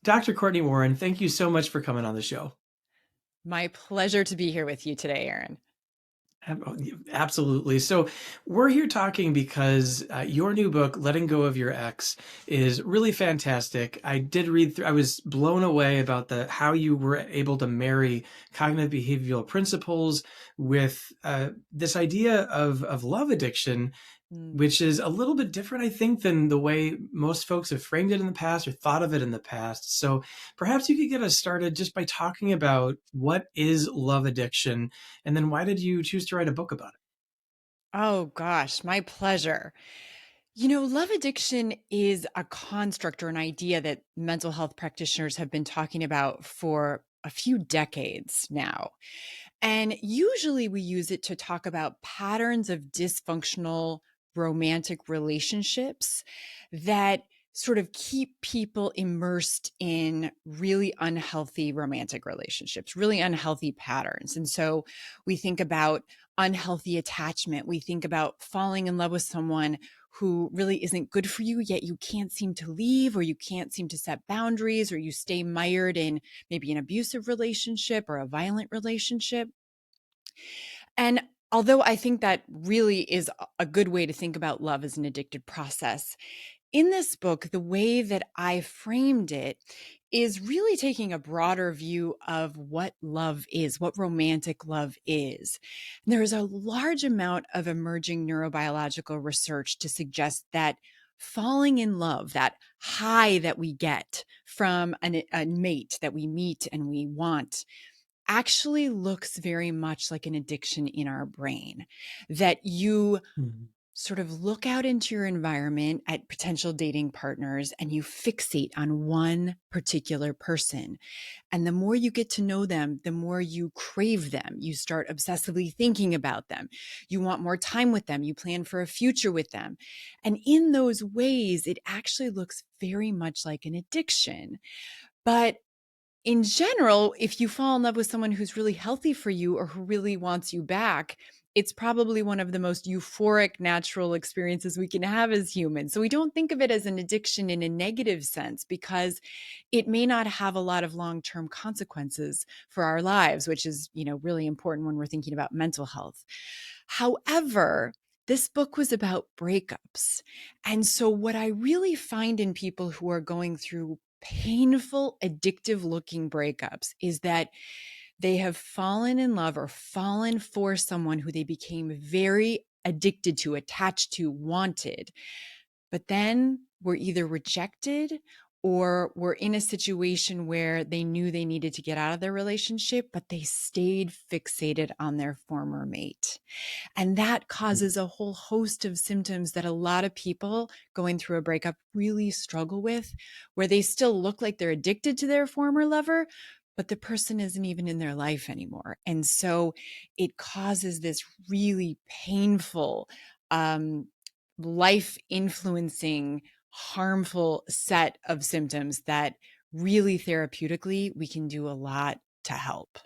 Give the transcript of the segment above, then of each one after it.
Dr. Cortney Warren, thank you so much for coming on the show. My pleasure to be here with you today, Aaron. Absolutely. So, we're here talking because your new book, Letting Go of Your Ex, is really fantastic. I did read through, I was blown away about the how you were able to marry cognitive behavioral principles with this idea of love addiction, Mm. which is a little bit different, I think, than the way most folks have framed it in the past or thought of it in the past. So perhaps you could get us started just by talking about what is love addiction, and then why did you choose to write a book about it? Oh gosh, my pleasure. Love addiction is a construct or an idea that mental health practitioners have been talking about for a few decades now. And usually we use it to talk about patterns of dysfunctional romantic relationships that sort of keep people immersed in really unhealthy romantic relationships, really unhealthy patterns. And so we think about unhealthy attachment. We think about falling in love with someone who really isn't good for you, yet you can't seem to leave, or you can't seem to set boundaries, or you stay mired in maybe an abusive relationship or a violent relationship. And although I think that really is a good way to think about love as an addicted process, in this book, the way that I framed it is really taking a broader view of what love is, what romantic love is. And there is a large amount of emerging neurobiological research to suggest that falling in love, that high that we get from a mate that we meet and we want, actually looks very much like an addiction in our brain. That you Mhm. sort of look out into your environment at potential dating partners and you fixate on one particular person. And the more you get to know them, the more you crave them. You start obsessively thinking about them. You want more time with them. You plan for a future with them. And in those ways, it actually looks very much like an addiction. But in general, if you fall in love with someone who's really healthy for you or who really wants you back, it's probably one of the most euphoric natural experiences we can have as humans. So we don't think of it as an addiction in a negative sense because it may not have a lot of long-term consequences for our lives, which is, really important when we're thinking about mental health. However, this book was about breakups. And so what I really find in people who are going through painful, addictive looking breakups is that they have fallen in love or fallen for someone who they became very addicted to, attached to, wanted, but then were either rejected or were in a situation where they knew they needed to get out of their relationship, but they stayed fixated on their former mate. And that causes a whole host of symptoms that a lot of people going through a breakup really struggle with, where they still look like they're addicted to their former lover, but the person isn't even in their life anymore. And so it causes this really painful, um, life influencing, harmful set of symptoms that really therapeutically we can do a lot to help.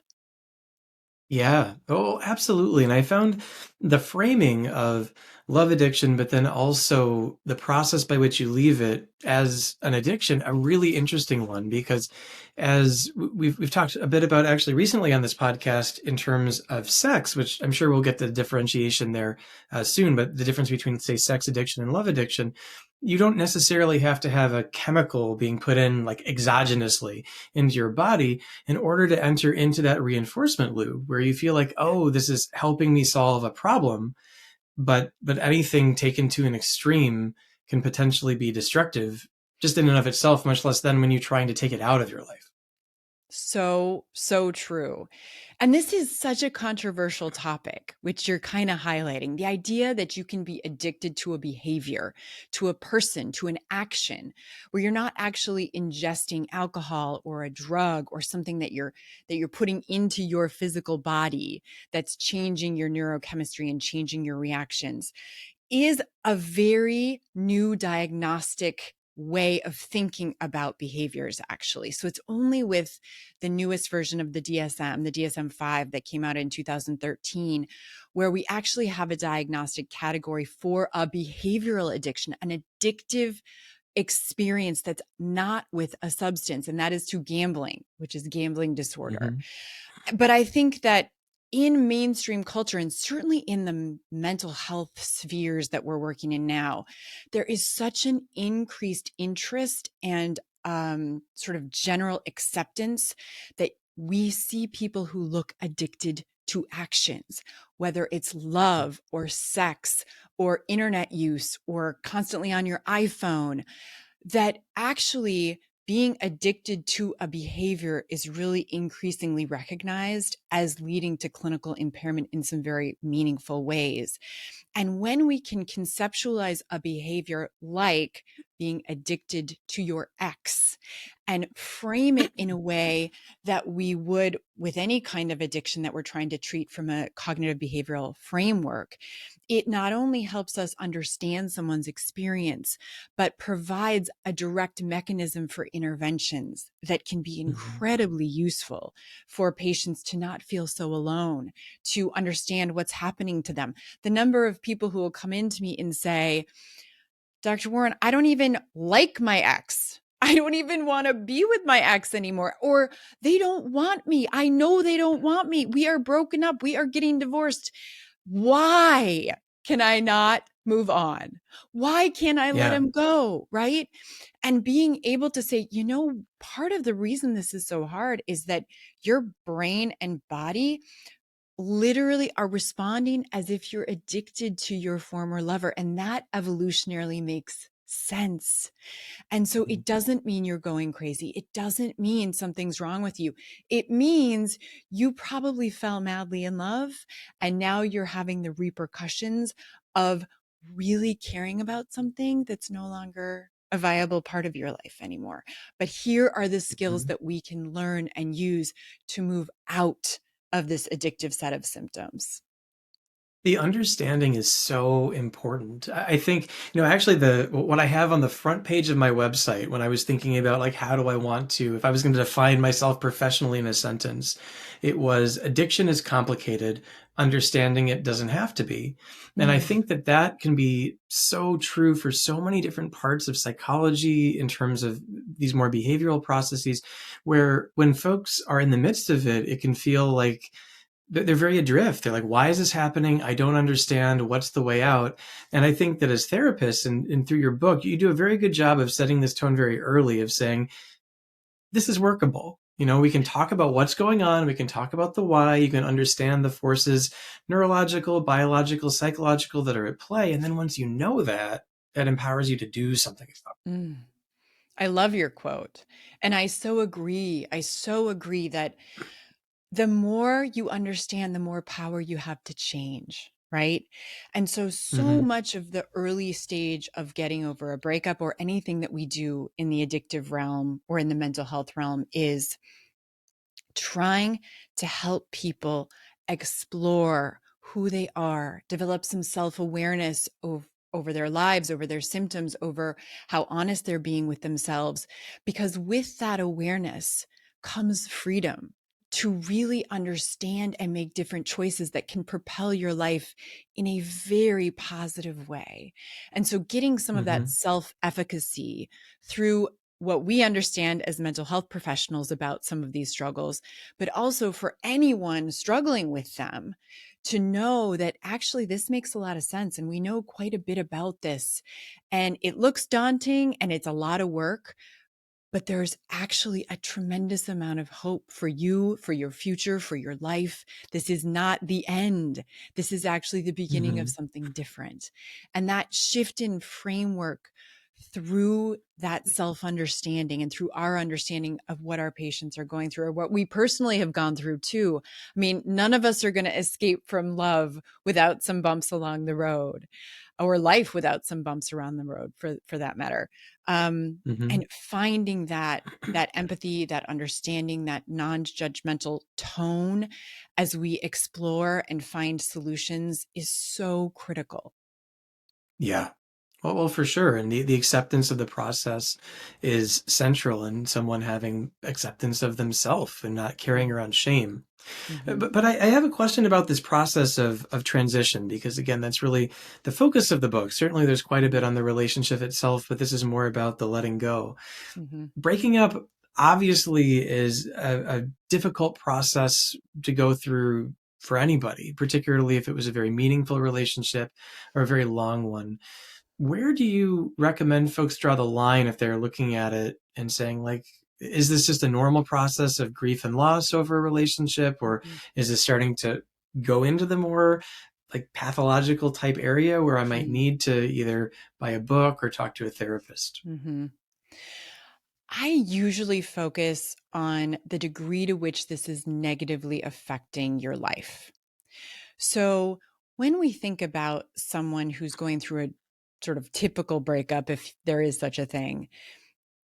Yeah. Oh, absolutely. And I found the framing of love addiction, but then also the process by which you leave it as an addiction, a really interesting one because as we've talked a bit about actually recently on this podcast in terms of sex, which I'm sure we'll get the differentiation there soon, but the difference between say sex addiction and love addiction, you don't necessarily have to have a chemical being put in like exogenously into your body in order to enter into that reinforcement loop where you feel like, oh, this is helping me solve a problem, but anything taken to an extreme can potentially be destructive just in and of itself, much less than when you're trying to take it out of your life. So, so true. And this is such a controversial topic, which you're kind of highlighting the idea that you can be addicted to a behavior, to a person, to an action, where you're not actually ingesting alcohol or a drug or something that you're putting into your physical body that's changing your neurochemistry and changing your reactions is a very new diagnostic way of thinking about behaviors, actually. So it's only with the newest version of the DSM, the DSM 5 that came out in 2013, where we actually have a diagnostic category for a behavioral addiction, an addictive experience that's not with a substance, and that is to gambling, which is gambling disorder. Hmm. But I think that in mainstream culture, and certainly in the mental health spheres that we're working in now, there is such an increased interest and sort of general acceptance that we see people who look addicted to actions, whether it's love or sex or internet use or constantly on your iPhone, that actually being addicted to a behavior is really increasingly recognized as leading to clinical impairment in some very meaningful ways. And when we can conceptualize a behavior like being addicted to your ex and frame it in a way that we would with any kind of addiction that we're trying to treat from a cognitive behavioral framework, it not only helps us understand someone's experience, but provides a direct mechanism for interventions that can be Hmm. incredibly useful for patients to not feel so alone, to understand what's happening to them. The number of people who will come in to me and say, Dr. Warren, I don't even like my ex. I don't even want to be with my ex anymore. Or they don't want me. I know they don't want me. We are broken up. We are getting divorced. Why can I not move on? Why can't I let Yeah. him go? Right. And being able to say, part of the reason this is so hard is that your brain and body literally are responding as if you're addicted to your former lover. And that evolutionarily makes sense. And so Mhm. it doesn't mean you're going crazy. It doesn't mean something's wrong with you. It means you probably fell madly in love and now you're having the repercussions of really caring about something that's no longer a viable part of your life anymore. But here are the skills Mhm. that we can learn and use to move out of this addictive set of symptoms. The understanding is so important. I think, actually the what I have on the front page of my website when I was thinking about like how do I want to, if I was going to define myself professionally in a sentence, it was addiction is complicated, understanding it doesn't have to be. And I Mm. think that that can be so true for so many different parts of psychology in terms of these more behavioral processes, where when folks are in the midst of it, it can feel like they're very adrift. They're like, why is this happening? I don't understand. What's the way out? And I think that as therapists and through your book, you do a very good job of setting this tone very early of saying, this is workable. We can talk about what's going on. We can talk about the why. You can understand the forces, neurological, biological, psychological, that are at play. And then once you know that, that empowers you to do something about Mm. I love your quote. And I so agree. I so agree that the more you understand, the more power you have to change. Right. And so, it. so Hmm. much of the early stage of getting over a breakup or anything that we do in the addictive realm or in the mental health realm is trying to help people explore who they are, develop some self awareness over their lives, over their symptoms, over how honest they're being with themselves. Because with that awareness comes freedom to really understand and make different choices that can propel your life in a very positive way. And so, getting some of that Hmm. self efficacy through what we understand as mental health professionals about some of these struggles, but also for anyone struggling with them to know that actually this makes a lot of sense. And we know quite a bit about this. And it looks daunting and it's a lot of work, but there's actually a tremendous amount of hope for you, for your future, for your life. This is not the end. This is actually the beginning of Hmm. something different. And that shift in framework through that self understanding and through our understanding of what our patients are going through or what we personally have gone through too. I mean, none of us are going to escape from love without some bumps along the road or life without some bumps around the road for that matter. Hmm. And finding that empathy, that understanding, that non-judgmental tone as we explore and find solutions is so critical. Yeah. Well, for sure. And the acceptance of the process is central in someone having acceptance of themselves and not carrying around shame. Mm-hmm. But I have a question about this process of transition, because again, that's really the focus of the book. Certainly there's quite a bit on the relationship itself, but this is more about the letting go. Mm-hmm. Breaking up obviously is a difficult process to go through for anybody, particularly if it was a very meaningful relationship or a very long one. Where do you recommend folks draw the line if they're looking at it and saying, like, is this just a normal process of grief and loss over a relationship, or Mm-hmm. is it starting to go into the more like pathological type area where I might need to either buy a book or talk to a therapist? Mm-hmm. I usually focus on the degree to which this is negatively affecting your life. So, when we think about someone who's going through a sort of typical breakup, if there is such a thing,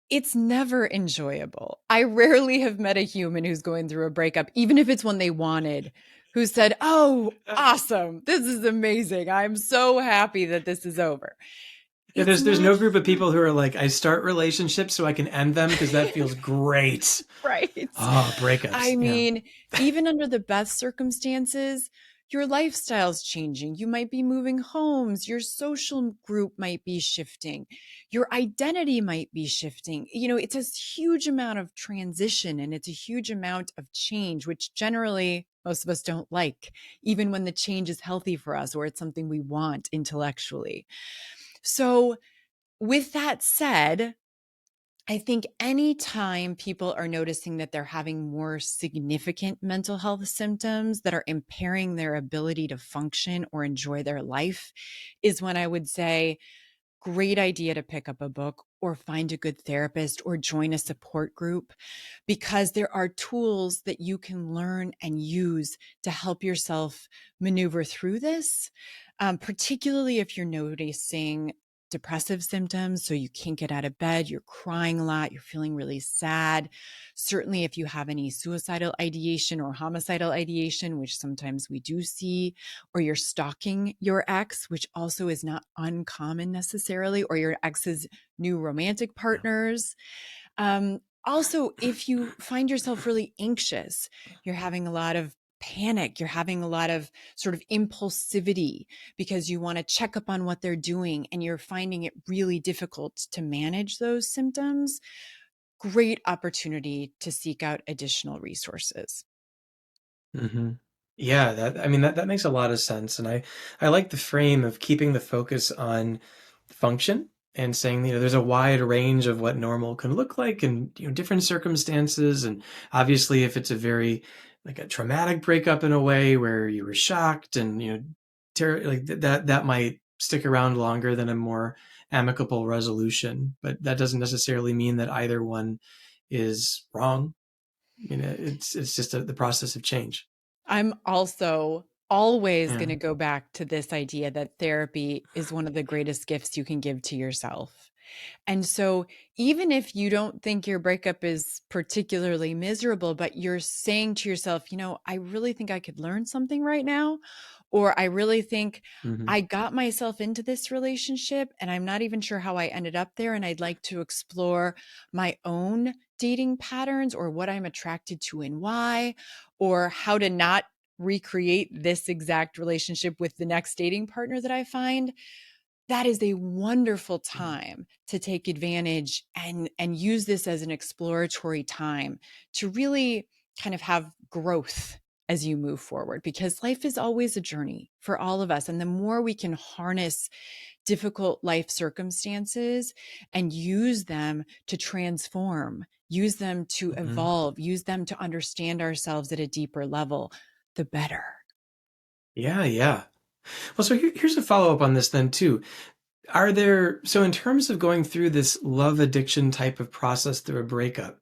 it's never enjoyable. I rarely have met a human who's going through a breakup, even if it's one they wanted, who said, "Oh, awesome. This is amazing. I'm so happy that this is over." Yeah, It's there's not no group of people fun. who are like, I start relationships so I can end them because that feels great. Right. Oh, breakups. I Yeah. mean, even under the best circumstances, your lifestyle's changing. You might be moving homes. Your social group might be shifting. Your identity might be shifting. It's a huge amount of transition and it's a huge amount of change, which generally most of us don't like, even when the change is healthy for us or it's something we want intellectually. So, with that said, I think anytime people are noticing that they're having more significant mental health symptoms that are impairing their ability to function or enjoy their life is when I would say, great idea to pick up a book or find a good therapist or join a support group, because there are tools that you can learn and use to help yourself maneuver through this, particularly if you're noticing depressive symptoms. So you can't get out of bed, you're crying a lot, you're feeling really sad. Certainly, if you have any suicidal ideation or homicidal ideation, which sometimes we do see, or you're stalking your ex, which also is not uncommon necessarily, or your ex's new romantic Yeah. partners. Also, if you find yourself really anxious, you're having a lot of panic, you're having a lot of sort of impulsivity because you want to check up on what they're doing and you're finding it really difficult to manage those symptoms, great opportunity to seek out additional resources. Hmm. Yeah, that I mean that makes a lot of sense. And I like the frame of keeping the focus on function and saying, there's a wide range of what normal can look like in, different circumstances. And obviously if it's a very like a traumatic breakup in a way where you were shocked and, like that might stick around longer than a more amicable resolution. But that doesn't necessarily mean that either one is wrong. It's just the process of change. I'm also always going Yeah. to go back to this idea that therapy is one of the greatest gifts you can give to yourself. And so, even if you don't think your breakup is particularly miserable, but you're saying to yourself, I really think I could learn something right now, or I really think Hmm. I got myself into this relationship and I'm not even sure how I ended up there. And I'd like to explore my own dating patterns or what I'm attracted to and why, or how to not recreate this exact relationship with the next dating partner that I find. That is a wonderful time to take advantage and use this as an exploratory time to really kind of have growth as you move forward, because life is always a journey for all of us, and the more we can harness difficult life circumstances and use them to transform, use them to Hmm. evolve, use them to understand ourselves at a deeper level, the better. Yeah, yeah. Well, so here's a follow up on this then too. Are there, so in terms of going through this love addiction type of process through a breakup,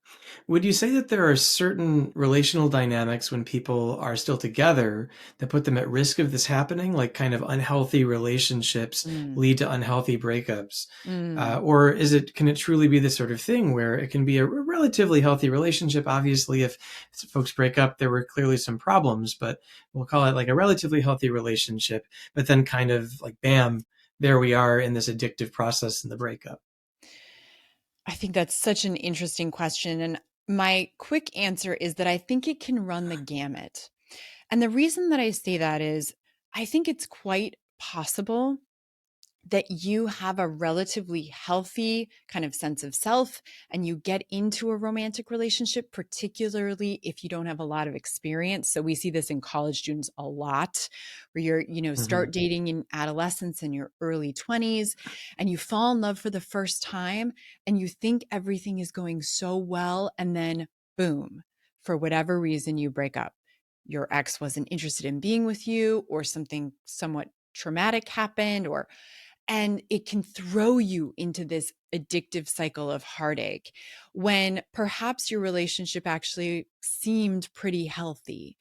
would you say that there are certain relational dynamics when people are still together that put them at risk of this happening? Like kind of unhealthy relationships Mm, lead to unhealthy breakups? mm. Or can it truly be this sort of thing where it can be a relatively healthy relationship? Obviously, if folks break up, there were clearly some problems, but we'll call it like a relatively healthy relationship, but then kind of like, bam, there we are in this addictive process in the breakup? I think that's such an interesting question. And my quick answer is that I think it can run the gamut. And the reason that I say that is I think it's quite possible that you have a relatively healthy kind of sense of self and you get into a romantic relationship, particularly if you don't have a lot of experience. So we see this in college students a lot, where Hmm. start dating in adolescence in your early 20s and you fall in love for the first time and you think everything is going so well. And then boom, for whatever reason, you break up. Your ex wasn't interested in being with you, or something somewhat traumatic happened, or and it can throw you into this addictive cycle of heartache when perhaps your relationship actually seemed pretty healthy.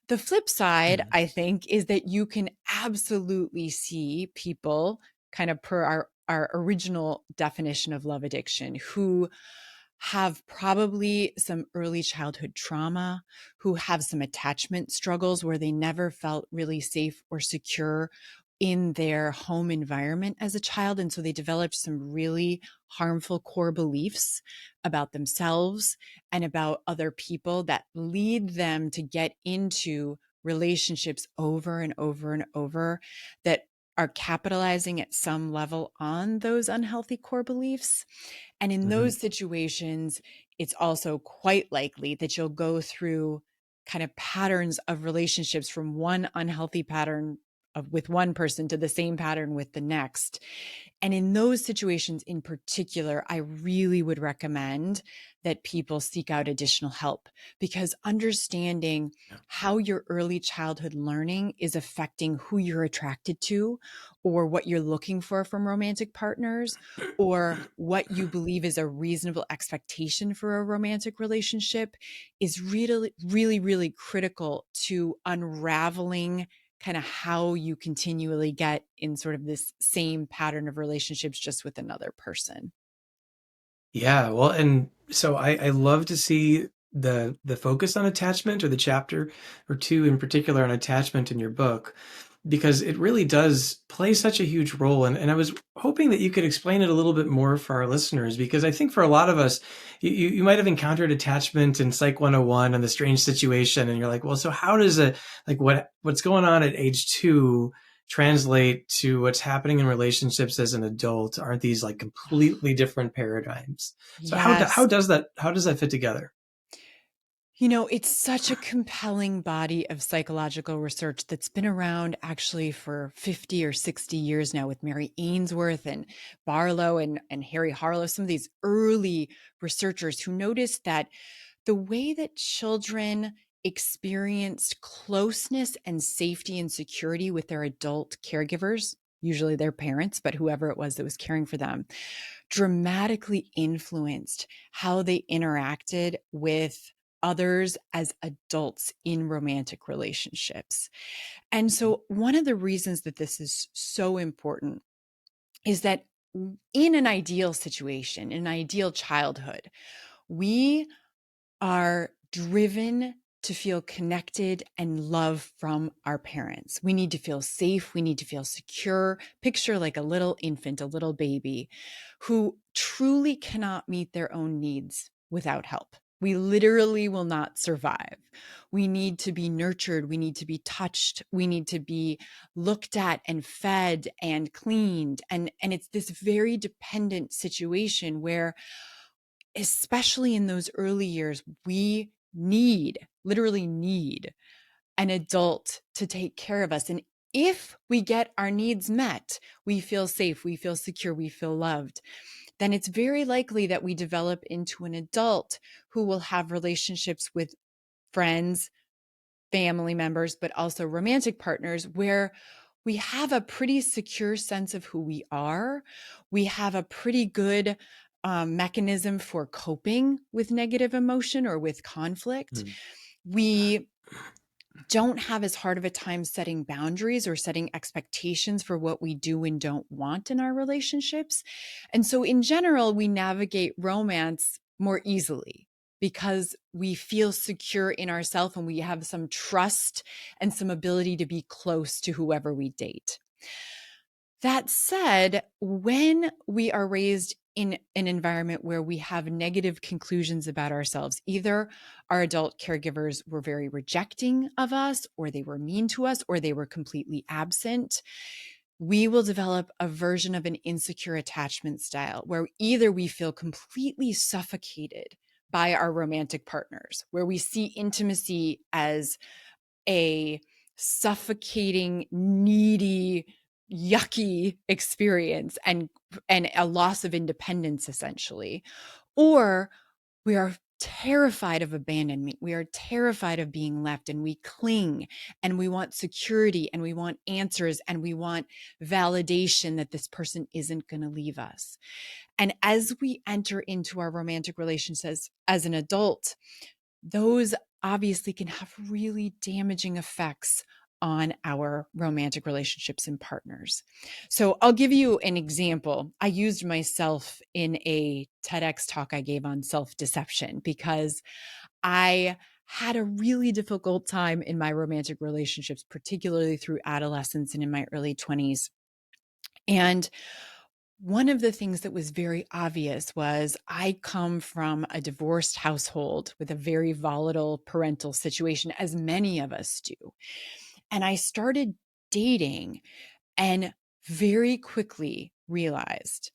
The flip side, Hmm. I think, is that you can absolutely see people, kind of per our original definition of love addiction, who have probably some early childhood trauma, who have some attachment struggles where they never felt really safe or secure in their home environment as a child. And so they developed some really harmful core beliefs about themselves and about other people that lead them to get into relationships over and over and over that are capitalizing at some level on those unhealthy core beliefs. And in Hmm. those situations, it's also quite likely that you'll go through kind of patterns of relationships from one unhealthy pattern of with one person to the same pattern with the next. And in those situations in particular, I really would recommend that people seek out additional help, because understanding Yeah. how your early childhood learning is affecting who you're attracted to or what you're looking for from romantic partners, or what you believe is a reasonable expectation for a romantic relationship is really, really, really critical to unraveling kind of how you continually get in sort of this same pattern of relationships just with another person. Yeah, well, and so I love to see the focus on attachment, or the chapter or two in particular on attachment in your book, because it really does play such a huge role. And I was hoping that you could explain it a little bit more for our listeners, because I think for a lot of us, you might have encountered attachment in Psych 101 and the strange situation, and you're like, well, so how does it, like what's going on at age 2 translate to what's happening in relationships as an adult? Aren't these like completely different paradigms? So Yes. how does that fit together? It's such a compelling body of psychological research that's been around actually for 50 or 60 years now, with Mary Ainsworth and Barlow and Harry Harlow, some of these early researchers who noticed that the way that children experienced closeness and safety and security with their adult caregivers, usually their parents, but whoever it was that was caring for them, dramatically influenced how they interacted with others as adults in romantic relationships. And so, one of the reasons that this is so important is that in an ideal situation, in an ideal childhood, we are driven to feel connected and love from our parents. We need to feel safe. We need to feel secure. Picture like a little infant, a little baby who truly cannot meet their own needs without help. We literally will not survive. We need to be nurtured. We need to be touched. We need to be looked at and fed and cleaned. And it's this very dependent situation where, especially in those early years, we literally need an adult to take care of us. And if we get our needs met, we feel safe, we feel secure, we feel loved, then it's very likely that we develop into an adult who will have relationships with friends, family members, but also romantic partners, where we have a pretty secure sense of who we are. We have a pretty good mechanism for coping with negative emotion or with conflict. Mm. We don't have as hard of a time setting boundaries or setting expectations for what we do and don't want in our relationships. And so, in general, we navigate romance more easily because we feel secure in ourselves and we have some trust and some ability to be close to whoever we date. That said, when we are raised in an environment where we have negative conclusions about ourselves, either our adult caregivers were very rejecting of us, or they were mean to us, or they were completely absent, we will develop a version of an insecure attachment style where either we feel completely suffocated by our romantic partners, where we see intimacy as a suffocating, needy, yucky experience and a loss of independence essentially, or we are terrified of abandonment. We are terrified of being left, and we cling, and we want security, and we want answers, and we want validation that this person isn't going to leave us. And as we enter into our romantic relationships as an adult, those obviously can have really damaging effects on our romantic relationships and partners. So I'll give you an example. I used myself in a TEDx talk I gave on self-deception because I had a really difficult time in my romantic relationships, particularly through adolescence and in my early 20s. And one of the things that was very obvious was I come from a divorced household with a very volatile parental situation, as many of us do. And I started dating and very quickly realized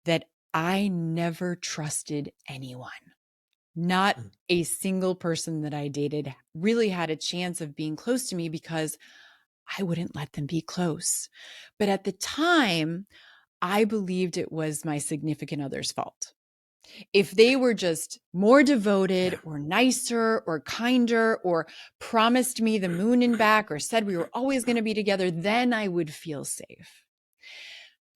that I never trusted anyone. Not Mm. a single person that I dated really had a chance of being close to me because I wouldn't let them be close. But at the time, I believed it was my significant other's fault. If they were just more devoted Yeah. or nicer or kinder or promised me the moon and back or said we were always going to be together, then I would feel safe.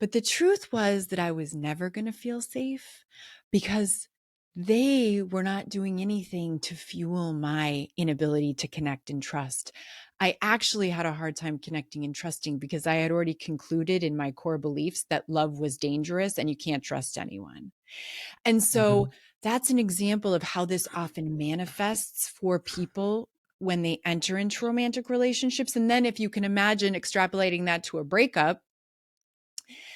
But the truth was that I was never going to feel safe because they were not doing anything to fuel my inability to connect and trust. I actually had a hard time connecting and trusting because I had already concluded in my core beliefs that love was dangerous and you can't trust anyone. And so Mhm. that's an example of how this often manifests for people when they enter into romantic relationships. And then if you can imagine extrapolating that to a breakup,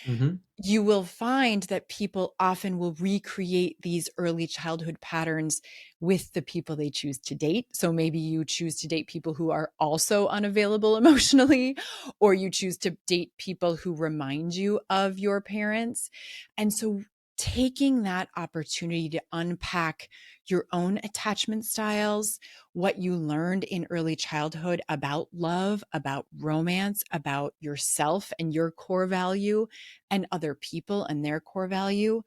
Mhm. you will find that people often will recreate these early childhood patterns with the people they choose to date. So maybe you choose to date people who are also unavailable emotionally, or you choose to date people who remind you of your parents. And so taking that opportunity to unpack your own attachment styles, what you learned in early childhood about love, about romance, about yourself and your core value, and other people and their core value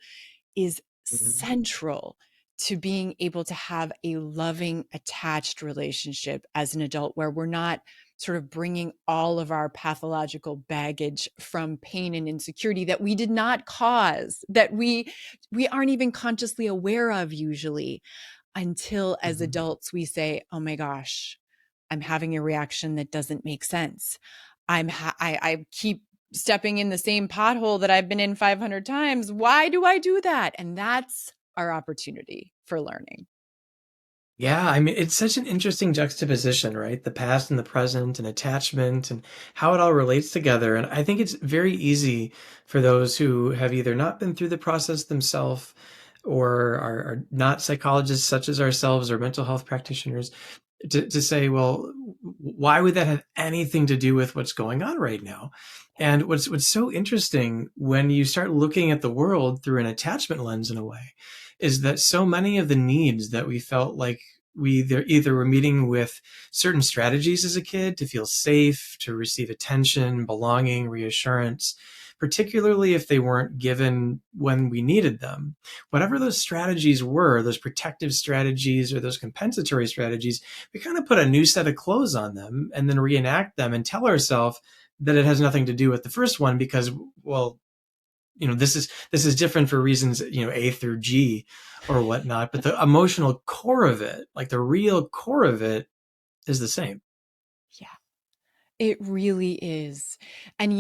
is Mhm. central to being able to have a loving, attached relationship as an adult where we're not sort of bringing all of our pathological baggage from pain and insecurity that we did not cause, that we aren't even consciously aware of usually until as Mhm. adults we say, "Oh my gosh, I'm having a reaction that doesn't make sense. I keep stepping in the same pothole that I've been in 500 times. Why do I do that?" And that's our opportunity for learning. Yeah, I mean, it's such an interesting juxtaposition, right? The past and the present and attachment and how it all relates together. And I think it's very easy for those who have either not been through the process themselves or are not psychologists such as ourselves or mental health practitioners to say, well, why would that have anything to do with what's going on right now? And what's so interesting when you start looking at the world through an attachment lens in a way is that so many of the needs that we felt like we either were meeting with certain strategies as a kid to feel safe, to receive attention, belonging, reassurance, particularly if they weren't given when we needed them. Whatever those strategies were, those protective strategies or those compensatory strategies, we kind of put a new set of clothes on them and then reenact them and tell ourselves that it has nothing to do with the first one because, well, this is different for reasons, A through G or whatnot, but the emotional core of it, like the real core of it, is the same. Yeah, it really is. And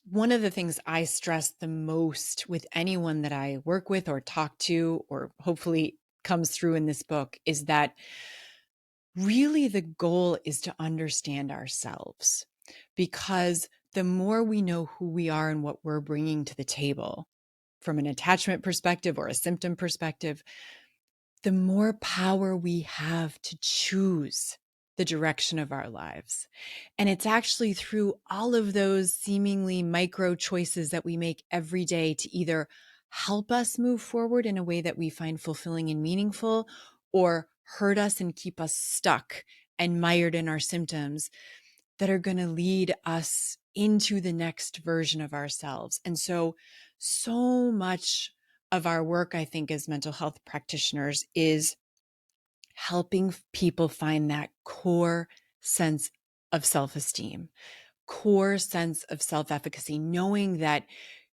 one of the things I stress the most with anyone that I work with or talk to, or hopefully comes through in this book, is that really the goal is to understand ourselves because the more we know who we are and what we're bringing to the table from an attachment perspective or a symptom perspective, the more power we have to choose the direction of our lives. And it's actually through all of those seemingly micro choices that we make every day to either help us move forward in a way that we find fulfilling and meaningful, or hurt us and keep us stuck and mired in our symptoms, that are going to lead us into the next version of ourselves. And so, so much of our work, I think, as mental health practitioners is helping people find that core sense of self-esteem, core sense of self-efficacy, knowing that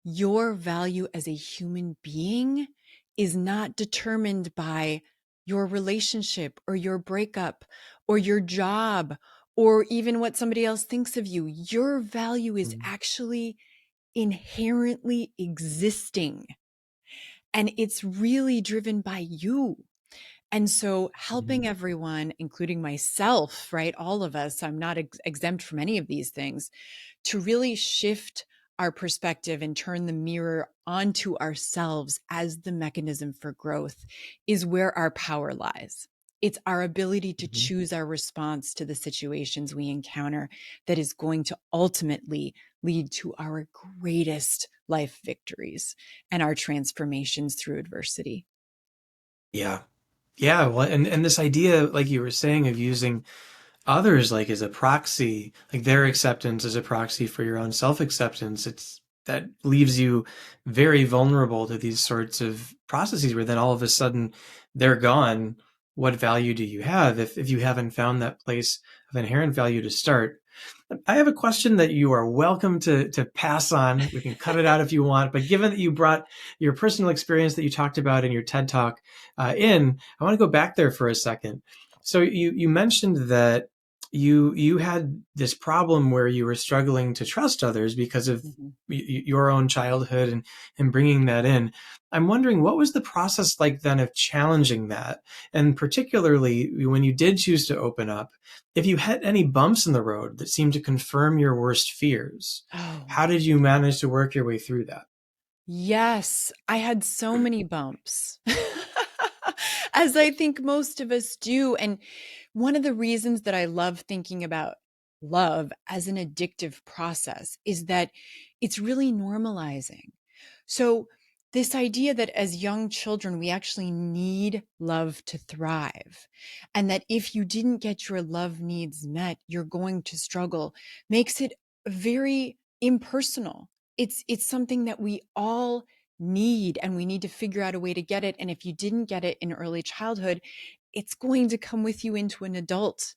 your value as a human being is not determined by your relationship or your breakup or your job or even what somebody else thinks of you. Your value is Mhm. actually inherently existing, and it's really driven by you. And so helping Mhm. everyone, including myself, right? All of us, I'm not exempt from any of these things, to really shift our perspective and turn the mirror onto ourselves as the mechanism for growth is where our power lies. It's our ability to Mhm. choose our response to the situations we encounter that is going to ultimately lead to our greatest life victories and our transformations through adversity. Yeah. Yeah, well, and this idea, like you were saying, of using others like as a proxy, like their acceptance as a proxy for your own self-acceptance, it's that leaves you very vulnerable to these sorts of processes where then all of a sudden they're gone. What value do you have if you haven't found that place of inherent value to start? I have a question that you are welcome to pass on. We can cut it out if you want, but given that you brought your personal experience that you talked about in your TED Talk I want to go back there for a second. So you mentioned that you had this problem where you were struggling to trust others because of Mhm. your own childhood and bringing that in. I'm wondering what was the process like then of challenging that, and particularly when you did choose to open up, if you had any bumps in the road that seemed to confirm your worst fears, Oh, how did you manage to work your way through that? yes, I had so many bumps, as I think most of us do. And one of the reasons that I love thinking about love as an addictive process is that it's really normalizing. So, this idea that as young children, we actually need love to thrive, and that if you didn't get your love needs met, you're going to struggle, makes it very impersonal. It's something that we all need, and we need to figure out a way to get it. And if you didn't get it in early childhood, it's going to come with you into an adult.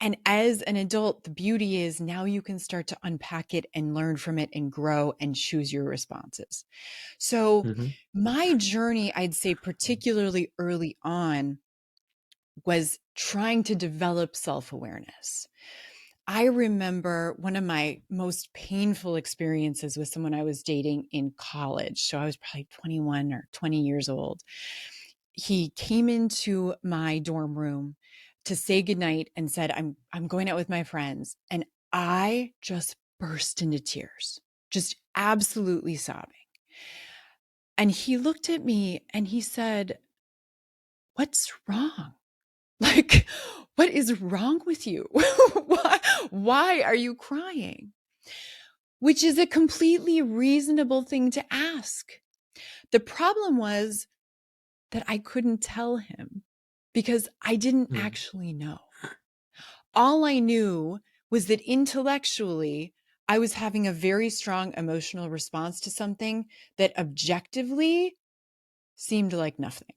And as an adult, the beauty is now you can start to unpack it and learn from it and grow and choose your responses. So, Hmm. my journey, I'd say, particularly early on, was trying to develop self awareness. I remember one of my most painful experiences with someone I was dating in college. So, I was probably 21 or 20 years old. He came into my dorm room to say goodnight and said, I'm going out with my friends. And I just burst into tears, just absolutely sobbing. And he looked at me and he said, "What's wrong? Like, what is wrong with you? Why are you crying?" Which is a completely reasonable thing to ask. The problem was that I couldn't tell him because I didn't actually know. All I knew was that intellectually, I was having a very strong emotional response to something that objectively seemed like nothing.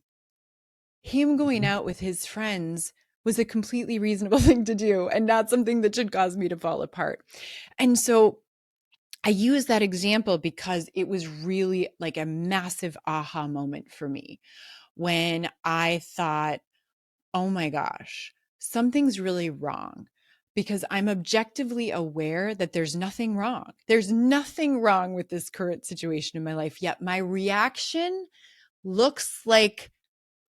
Him going Hmm. out with his friends was a completely reasonable thing to do and not something that should cause me to fall apart. And so I use that example because it was really like a massive aha moment for me when I thought, oh my gosh, something's really wrong, because I'm objectively aware that there's nothing wrong. There's nothing wrong with this current situation in my life, yet my reaction looks like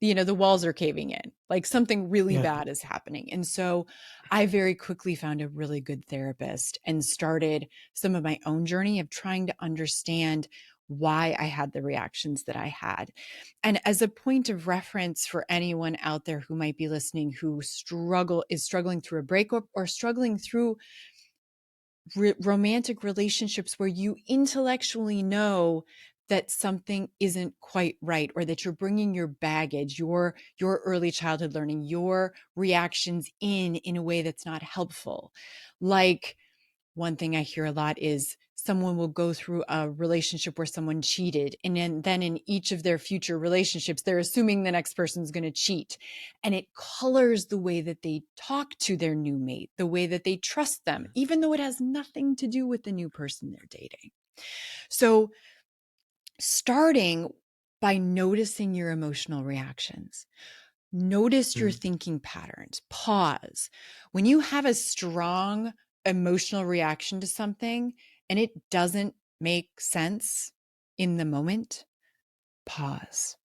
the walls are caving in, like something really Yeah. bad is happening. And so I very quickly found a really good therapist and started some of my own journey of trying to understand why I had the reactions that I had. And as a point of reference for anyone out there who might be listening who is struggling through a breakup or struggling through romantic relationships where you intellectually know that something isn't quite right, or that you're bringing your baggage, your early childhood learning, your reactions in a way that's not helpful. Like, one thing I hear a lot is someone will go through a relationship where someone cheated. And then in each of their future relationships, they're assuming the next person's going to cheat. And it colors the way that they talk to their new mate, the way that they trust them, even though it has nothing to do with the new person they're dating. So, starting by noticing your emotional reactions, notice your Mm. thinking patterns, pause. When you have a strong emotional reaction to something and it doesn't make sense in the moment, pause.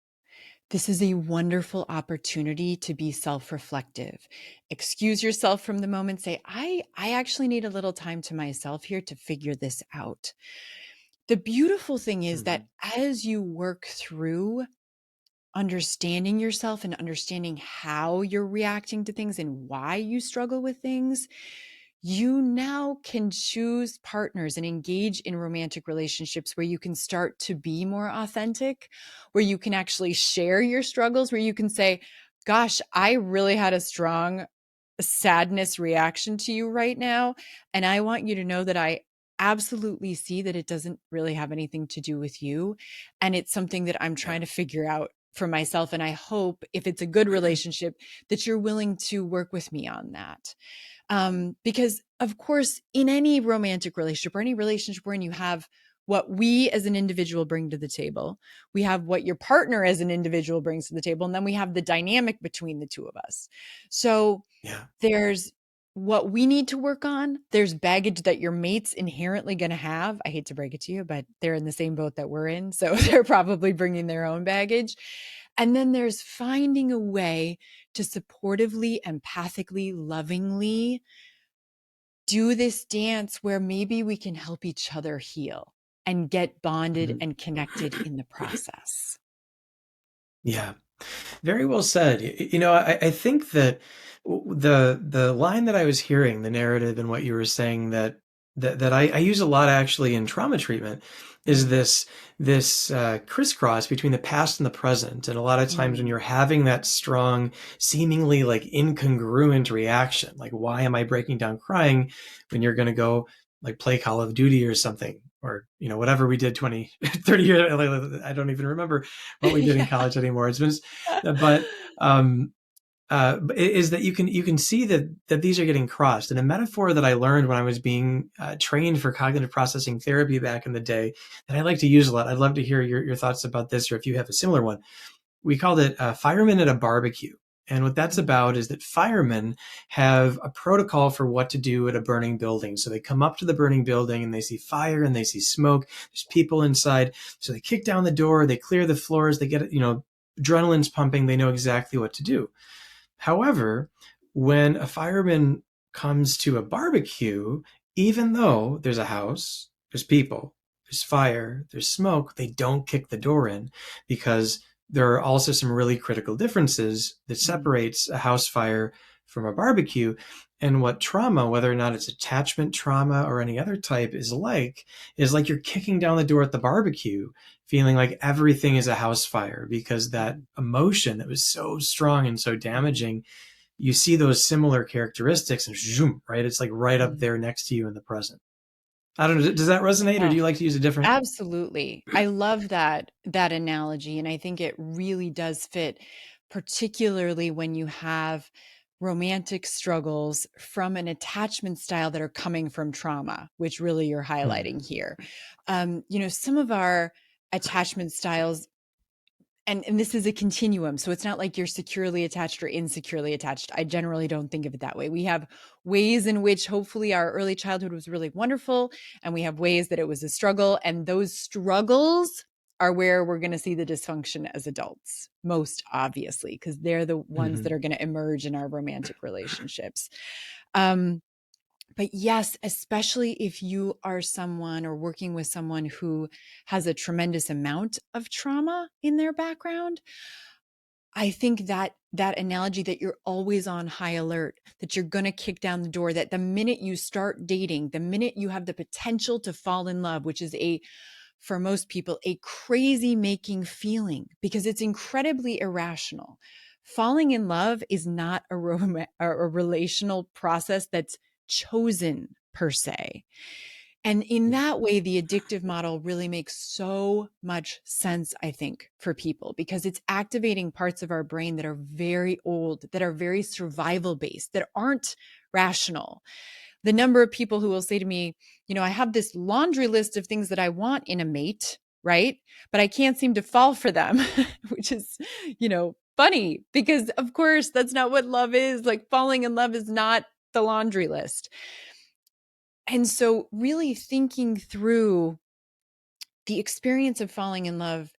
This is a wonderful opportunity to be self-reflective. Excuse yourself from the moment. Say, I actually need a little time to myself here to figure this out. The beautiful thing is that Mhm. as you work through understanding yourself and understanding how you're reacting to things and why you struggle with things, you now can choose partners and engage in romantic relationships where you can start to be more authentic, where you can actually share your struggles, where you can say, gosh, I really had a strong sadness reaction to you right now. And I want you to know that I absolutely see that it doesn't really have anything to do with you. And it's something that I'm Yeah. trying to figure out for myself. And I hope if it's a good relationship that you're willing to work with me on that. Because of course, in any romantic relationship or any relationship wherein you have what we as an individual bring to the table, we have what your partner as an individual brings to the table, and then we have the dynamic between the two of us. So Yeah. there's what we need to work on. There's baggage that your mate's inherently going to have. I hate to break it to you, but they're in the same boat that we're in. So they're probably bringing their own baggage. And then there's finding a way to supportively, empathically, lovingly do this dance where maybe we can help each other heal and get bonded Mhm. and connected in the process. Yeah. Very well said. I think that the line that I was hearing, the narrative and what you were saying that I use a lot actually in trauma treatment is Mm, this crisscross between the past and the present. And a lot of times when mm, you're having that strong, seemingly like incongruent reaction, like why am I breaking down crying when you're going to go like play Call of Duty or something, or whatever we did 20, 30 years. I don't even remember what we did in yeah. college anymore. It's been but um, is that you can see that these are getting crossed. And a metaphor that I learned when I was being trained for cognitive processing therapy back in the day that I like to use a lot. I'd love to hear your thoughts about this, or if you have a similar one. We called it firemen at a barbecue. And what that's Mm, about is that firemen have a protocol for what to do at a burning building. So they come up to the burning building and they see fire and they see smoke. There's people inside. So they kick down the door, they clear the floors, they get, adrenaline's pumping. They know exactly what to do. However, when a fireman comes to a barbecue, even though there's a house, there's people, there's fire, there's smoke, they don't kick the door in because there are also some really critical differences that mm, separates a house fire from a barbecue. And what trauma, whether or not it's attachment trauma or any other type, is like you're kicking down the door at the barbecue, feeling like everything is a house fire because that mm, emotion that was so strong and so mm, damaging, you see those similar characteristics and zoom, right? It's like right up mm. there next to you in the present. I don't know. Does that resonate, or do Oh, you like to use a different? absolutely. I love that analogy, and I think it really does fit, particularly when you have romantic struggles from an attachment style that are coming from trauma, which really you're Hmm. highlighting here. Some of our attachment styles, and this is a continuum, so it's not like you're securely attached or insecurely attached. I generally don't think of it that way. We have ways in which hopefully our early childhood was really wonderful, and we have ways that it was a struggle, and those struggles are where we're going to see the dysfunction as adults, most obviously, because they're the ones that Hmm. are going to emerge in our romantic relationships. Um, but yes, especially if you are someone or working with someone who has a tremendous amount of trauma in their background, I think that that analogy that you're always on high alert, that you're going to kick down the door, that the minute you start dating, the minute you have the potential to fall in love, which is for most people, a crazy making feeling because it's incredibly irrational. Falling in love is not a relational process that's chosen per se. And in that way, the addictive model really makes so much sense, I think, for people because it's activating parts of our brain that are very old, that are very survival based, that aren't rational. The number of people who will say to me, I have this laundry list of things that I want in a mate, right? But I can't seem to fall for them, which is, funny because, of course, that's not what love is. Like falling in love is not the laundry list. And so, really thinking through the experience of falling in love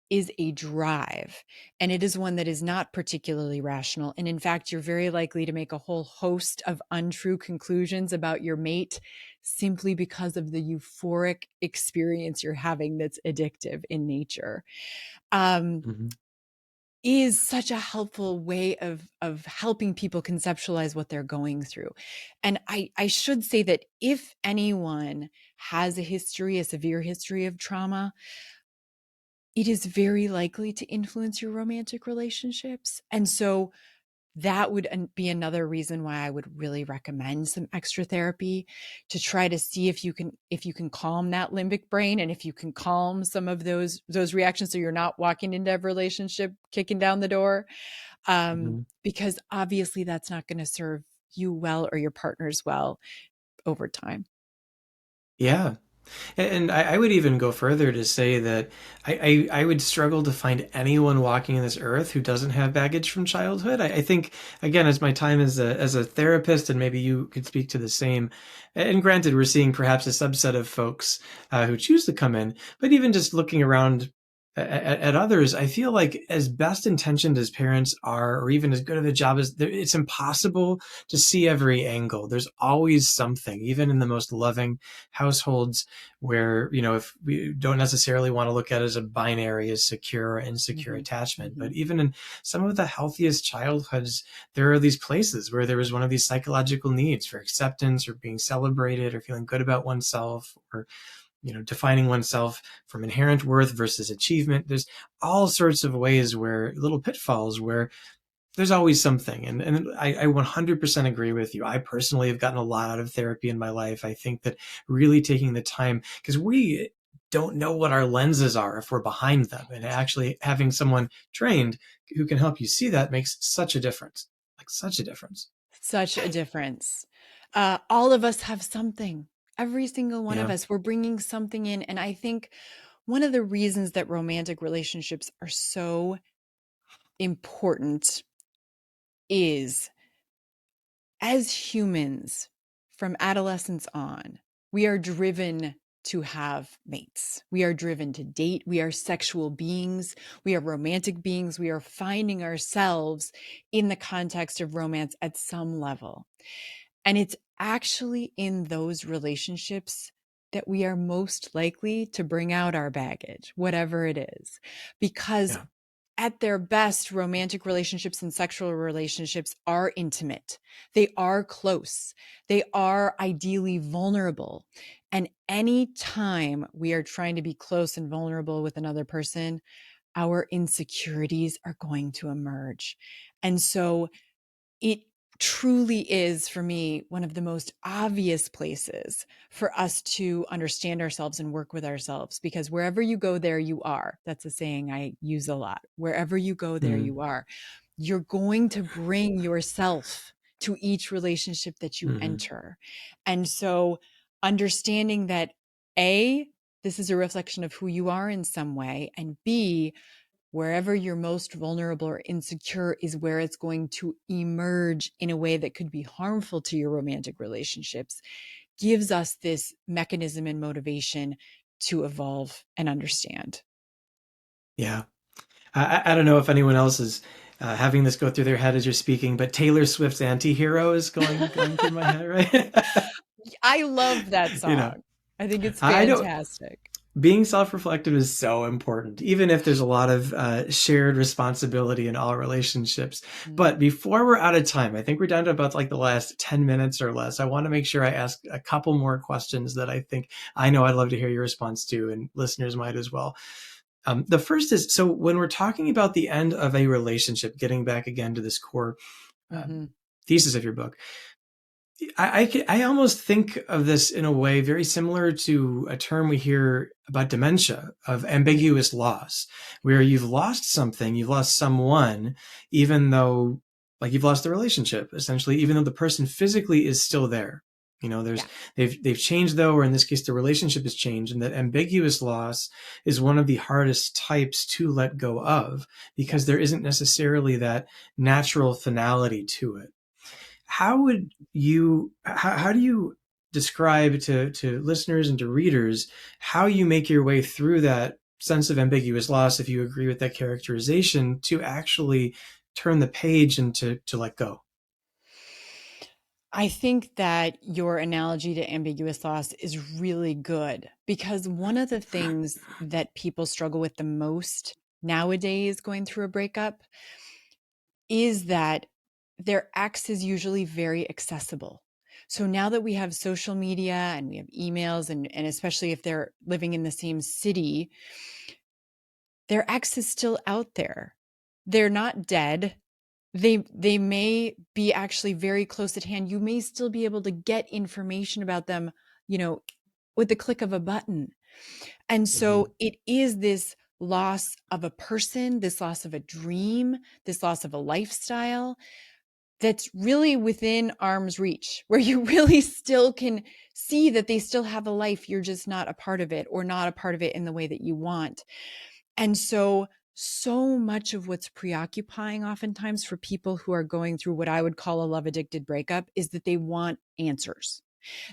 is a drive, and it is one that is not particularly rational. And in fact, you're very likely to make a whole host of untrue conclusions about your mate simply because of the euphoric experience you're having that's addictive in nature. Um, Hmm. is such a helpful way of helping people conceptualize what they're going through. And I should say that if anyone has a severe history of trauma, it is very likely to influence your romantic relationships. And so that would be another reason why I would really recommend some extra therapy to try to see if you can calm that limbic brain and if you can calm some of those reactions so you're not walking into a relationship kicking down the door. Hmm. Because obviously that's not going to serve you well or your partners well over time. Yeah. And I would even go further to say that I would struggle to find anyone walking in this earth who doesn't have baggage from childhood. I think, again, as my time as a therapist, and maybe you could speak to the same, and granted, we're seeing perhaps a subset of folks who choose to come in, but even just looking around at others, I feel like as best intentioned as parents are, or even as good of a job as, it's impossible to see every angle. There's always something, even in the most loving households where, if we don't necessarily want to look at it as a binary as secure or insecure Mm-hmm. attachment, Mm-hmm. but even in some of the healthiest childhoods, there are these places where there was one of these psychological needs for acceptance or being celebrated or feeling good about oneself, or defining oneself from inherent worth versus achievement. There's all sorts of ways, where little pitfalls where there's always something. And I 100% agree with you. I personally have gotten a lot out of therapy in my life. I think that really taking the time, because we don't know what our lenses are if we're behind them, and actually having someone trained who can help you see that makes such a difference, like such a difference. Such a difference. All of us have something. Every single one of Yeah. us, we're bringing something in. And I think one of the reasons that romantic relationships are so important is as humans from adolescence on, we are driven to have mates. We are driven to date. We are sexual beings. We are romantic beings. We are finding ourselves in the context of romance at some level. And it's actually in those relationships that we are most likely to bring out our baggage, whatever it is, because Yeah. at their best, romantic relationships and sexual relationships are intimate. They are close. They are ideally vulnerable. And any time we are trying to be close and vulnerable with another person, our insecurities are going to emerge. And so it truly is, for me, one of the most obvious places for us to understand ourselves and work with ourselves, because wherever you go, there you are. That's a saying I use a lot. Wherever you go, there Mm-hmm. you are. You're going to bring yourself to each relationship that you Mm-hmm. enter. And so understanding that A, this is a reflection of who you are in some way, and B, wherever you're most vulnerable or insecure is where it's going to emerge in a way that could be harmful to your romantic relationships, gives us this mechanism and motivation to evolve and understand. Yeah. I don't know if anyone else is having this go through their head as you're speaking, but Taylor Swift's "Anti-Hero" is going through my head, right? I love that You know, song. I think it's I know fantastic. being self-reflective is so important, even if there's a lot of shared responsibility in all relationships. Mm. But before we're out of time, I think we're down to about like the last 10 minutes or less. I want to make sure I ask a couple more questions that I know I'd love to hear your response to, and listeners might as well. The first is, so when we're talking about the end of a relationship, getting back again to this core Hmm. thesis of your book, I almost think of this in a way very similar to a term we hear about dementia, of ambiguous loss, where you've lost something, you've lost someone, even though, like, you've lost the relationship, essentially, even though the person physically is still there. You know, Yeah. they've changed, though, or in this case, the relationship has changed, and that ambiguous loss is one of the hardest types to let go of, because there Yes. isn't necessarily that natural finality to it. How do you describe to listeners and to readers how you make your way through that sense of ambiguous loss, if you agree with that characterization, to actually turn the page and to let go? I think that your analogy to ambiguous loss is really good because one of the things that people struggle with the most nowadays going through a breakup is that their ex is usually very accessible. So now that we have social media and we have emails, and especially if they're living in the same city, their ex is still out there. They're not dead. They may be actually very close at hand. You may still be able to get information about them, you know, with the click of a button. And Mm-hmm. so it is this loss of a person, this loss of a dream, this loss of a lifestyle that's really within arm's reach, where you really still can see that they still have a life. You're just not a part of it, or not a part of it in the way that you want. And so, so much of what's preoccupying oftentimes for people who are going through what I would call a love addicted breakup is that they want answers.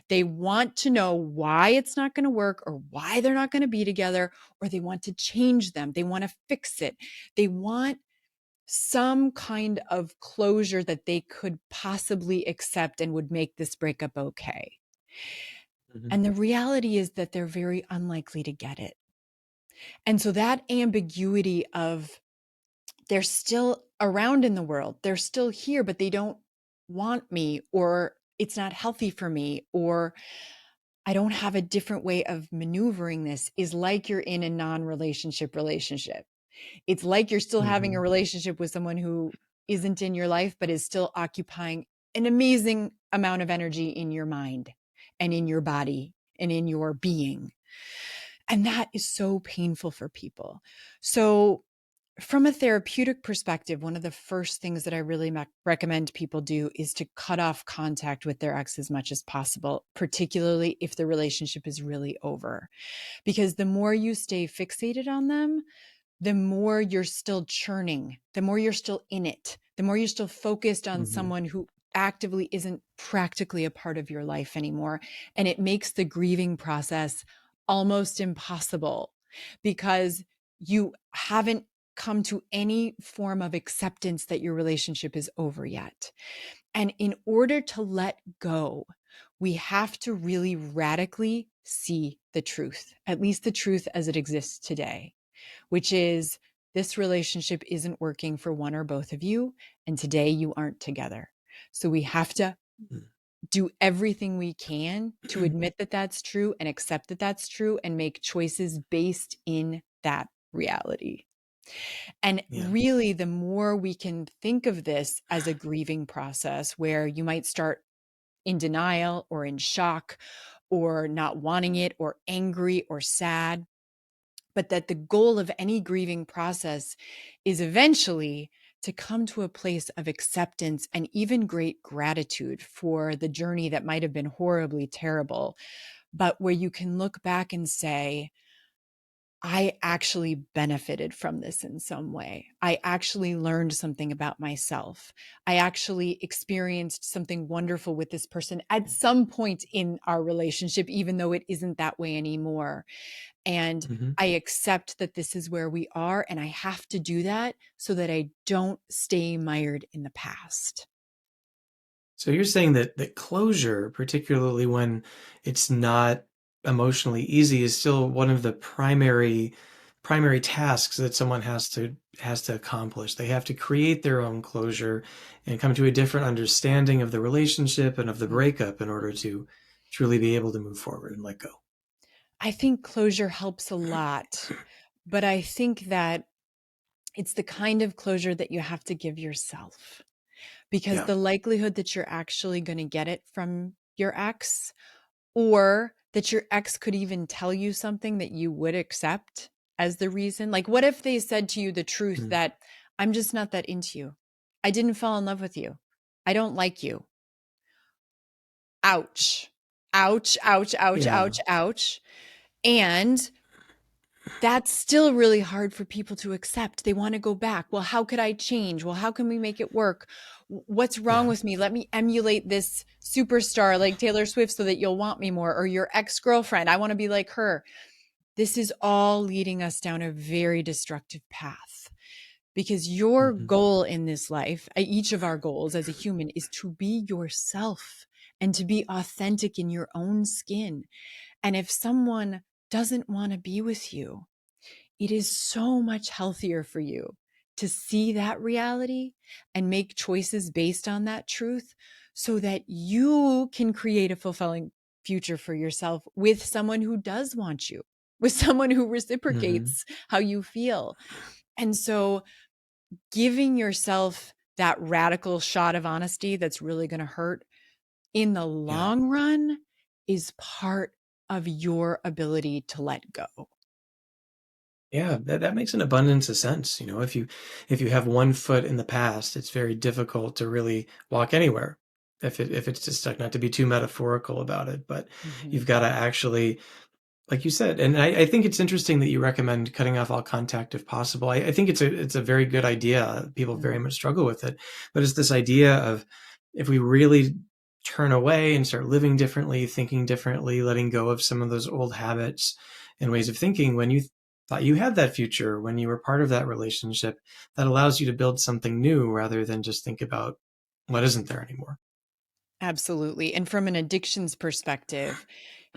They want to know why it's not going to work, or why they're not going to be together, or they want to change them. They want to fix it. They want some kind of closure that they could possibly accept and would make this breakup okay. Mm-hmm. And the reality is that they're very unlikely to get it. And so that ambiguity of they're still around in the world, they're still here, but they don't want me, or it's not healthy for me, or I don't have a different way of maneuvering this, is like you're in a non-relationship relationship. It's like you're still having Mm-hmm. a relationship with someone who isn't in your life, but is still occupying an amazing amount of energy in your mind and in your body and in your being. And that is so painful for people. So, from a therapeutic perspective, one of the first things that I really recommend people do is to cut off contact with their ex as much as possible, particularly if the relationship is really over. Because the more you stay fixated on them, the more you're still churning, the more you're still in it, the more you're still focused on Mm-hmm. someone who actively isn't practically a part of your life anymore. And it makes the grieving process almost impossible because you haven't come to any form of acceptance that your relationship is over yet. And in order to let go, we have to really radically see the truth, at least the truth as it exists today, which is this relationship isn't working for one or both of you. And today you aren't together. So we have to do everything we can to admit that that's true and accept that that's true and make choices based in that reality. And Yeah. really, the more we can think of this as a grieving process where you might start in denial or in shock or not wanting it or angry or sad, but that the goal of any grieving process is eventually to come to a place of acceptance and even great gratitude for the journey that might have been horribly terrible, but where you can look back and say, I actually benefited from this in some way. I actually learned something about myself. I actually experienced something wonderful with this person at some point in our relationship, even though it isn't that way anymore. And Hmm. I accept that this is where we are. And I have to do that so that I don't stay mired in the past. So you're saying that closure, particularly when it's not emotionally easy, is still one of the primary tasks that someone has to accomplish. They have to create their own closure and come to a different understanding of the relationship and of the breakup in order to truly be able to move forward and let go. I think closure helps a lot, but I think that it's the kind of closure that you have to give yourself, because Yeah. the likelihood that you're actually going to get it from your ex, or that your ex could even tell you something that you would accept as the reason. Like, what if they said to you the truth Mm. that I'm just not that into you? I didn't fall in love with you. I don't like you. Ouch. Ouch, ouch, ouch, Yeah. ouch, ouch. And that's still really hard for people to accept. They want to go back. Well, how could I change? Well, how can we make it work? What's wrong Yeah. with me? Let me emulate this superstar like Taylor Swift so that you'll want me more, or your ex girlfriend. I want to be like her. This is all leading us down a very destructive path, because your Hmm. goal in this life, each of our goals as a human, is to be yourself and to be authentic in your own skin. And if someone doesn't want to be with you, it is so much healthier for you to see that reality and make choices based on that truth, so that you can create a fulfilling future for yourself with someone who does want you, with someone who Hmm. reciprocates how you feel. And so, giving yourself that radical shot of honesty that's really going to hurt in the Yeah. long run is part of your ability to let go. Yeah, that makes an abundance of sense. If you have one foot in the past, it's very difficult to really walk anywhere. If it's just stuck, not to be too metaphorical about it, but Mhm. you've got to actually, like you said, and I think it's interesting that you recommend cutting off all contact if possible. I think it's a very good idea. People very Mm. much struggle with it, but it's this idea of if we really turn away and start living differently, thinking differently, letting go of some of those old habits and ways of thinking, when you thought you had that future, when you were part of that relationship, that allows you to build something new rather than just think about what isn't there anymore. Absolutely. And from an addictions perspective,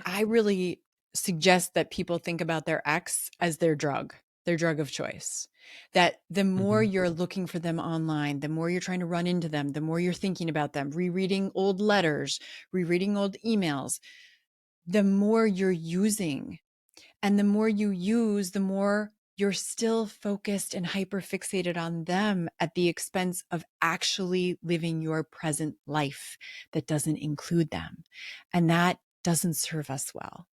I really suggest that people think about their ex as their drug of choice. That the more Hmm. you're looking for them online, the more you're trying to run into them, the more you're thinking about them, rereading old letters, rereading old emails, the more you're using. And the more you use, the more you're still focused and hyper fixated on them at the expense of actually living your present life that doesn't include them. And that doesn't serve us well.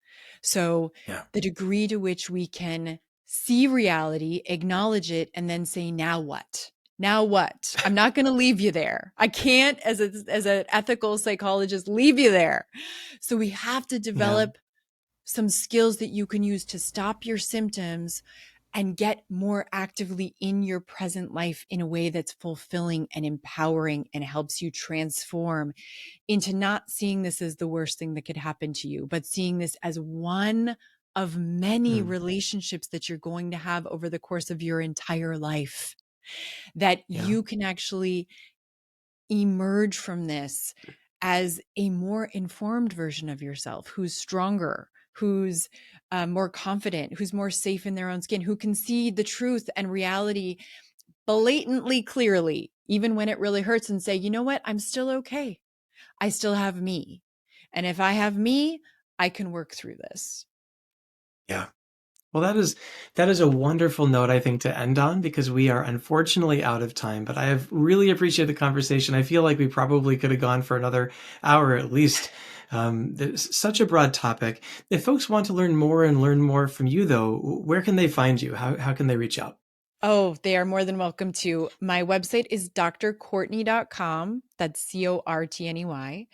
So, Yeah. the degree to which we can see reality, acknowledge it, and then say, now what? Now what? I'm not going to leave you there. I can't, as an ethical psychologist, leave you there. So we have to Yeah. develop some skills that you can use to stop your symptoms and get more actively in your present life in a way that's fulfilling and empowering and helps you transform into not seeing this as the worst thing that could happen to you, but seeing this as one of many Mm. relationships that you're going to have over the course of your entire life, that Yeah. you can actually emerge from this as a more informed version of yourself, who's stronger, who's more confident, who's more safe in their own skin, who can see the truth and reality blatantly clearly, even when it really hurts, and say, you know what, I'm still okay. I still have me. And if I have me, I can work through this. Yeah. Well, that is a wonderful note, I think, to end on because we are unfortunately out of time. But I have really appreciated the conversation. I feel like we probably could have gone for another hour at least. There's such a broad topic. If folks want to learn more and learn more from you, though, where can they find you? How can they reach out? Oh, they are more than welcome to. My website is drcourtney.com. That's Cortney.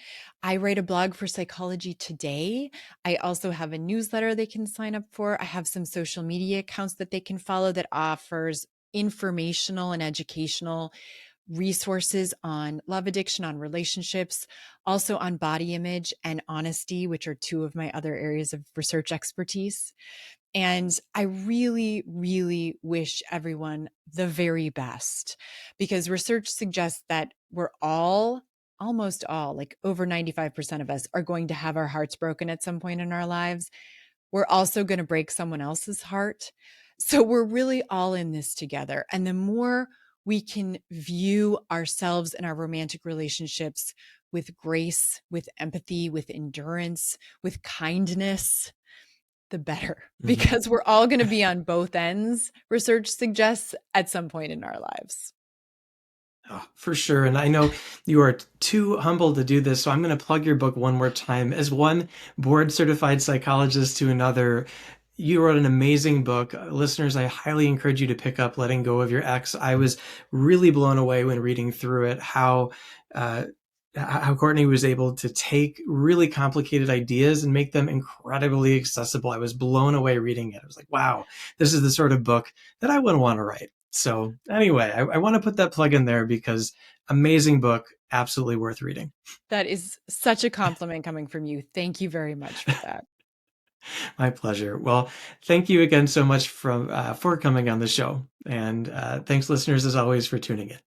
I write a blog for Psychology Today. I also have a newsletter they can sign up for. I have some social media accounts that they can follow that offers informational and educational resources on love addiction, on relationships, also on body image and honesty, which are two of my other areas of research expertise. And I really, really wish everyone the very best because research suggests that we're all, almost all, like over 95% of us, are going to have our hearts broken at some point in our lives. We're also going to break someone else's heart. So we're really all in this together. And the more we can view ourselves and our romantic relationships with grace, with empathy, with endurance, with kindness, the better, Mhm. because we're all going to be on both ends, research suggests, at some point in our lives. Oh, for sure. And I know you are too humble to do this, so I'm going to plug your book one more time. As one board certified psychologist to another, you wrote an amazing book. Listeners, I highly encourage you to pick up Letting Go of Your Ex. I was really blown away when reading through it, uh, how Courtney was able to take really complicated ideas and make them incredibly accessible. I was blown away reading it. I was like, wow, this is the sort of book that I would want to write. So anyway, I want to put that plug in there because amazing book, absolutely worth reading. That is such a compliment coming from you. Thank you very much for that. My pleasure. Well, thank you again so much for coming on the show, and thanks, listeners, as always, for tuning in.